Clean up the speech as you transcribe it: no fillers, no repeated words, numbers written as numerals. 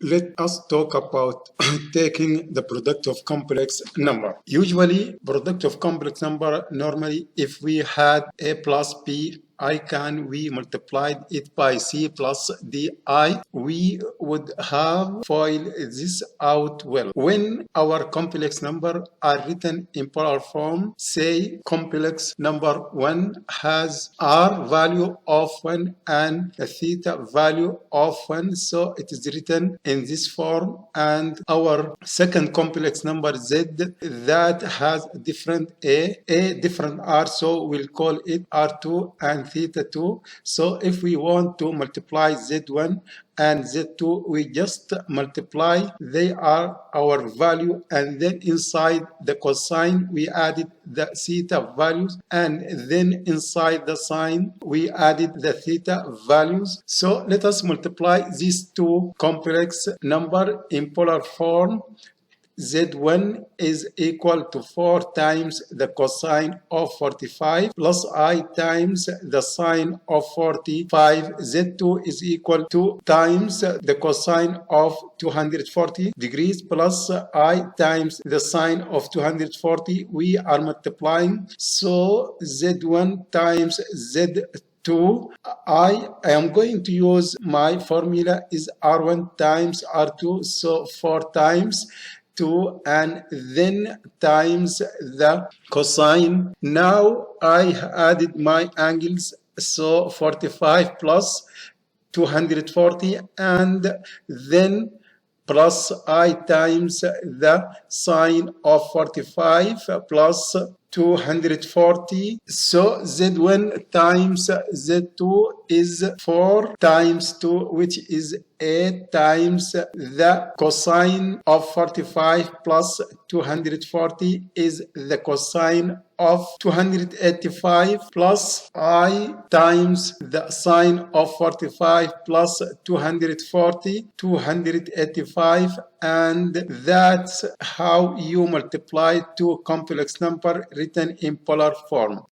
Let us talk about taking the product of complex number. Usually, product of complex number, normally if we had a plus b, we multiplied it by c plus di, we would have foiled this out well. When our complex number are written in polar form, say complex number 1 has r value of 1 and a theta value of 1, so it is written in this form, and our second complex number z that has different a different r, so we'll call it r2 and theta 2. So if we want to multiply z1 and z2, we just multiply, they are our value, and then inside the cosine we added the theta values, and then inside the sine we added the theta values. So let us multiply these two complex number in polar form. Z1 is equal to 4 times the cosine of 45 plus I times the sine of 45. Z2 is equal to times the cosine of 240 degrees plus I times the sine of 240. We are multiplying, so Z1 times Z2. I am going to use my formula is R1 times R2, so 4 times 2 and then times the cosine. Now I added my angles, so 45 plus 240 and then plus I times the sine of 45 plus 240. So Z1 times Z2 is 4 times 2, which is 8 times the cosine of 45 plus 240 is the cosine of 285 plus I times the sine of 45 plus 240, 285, and that's how you multiply two complex number written in polar form.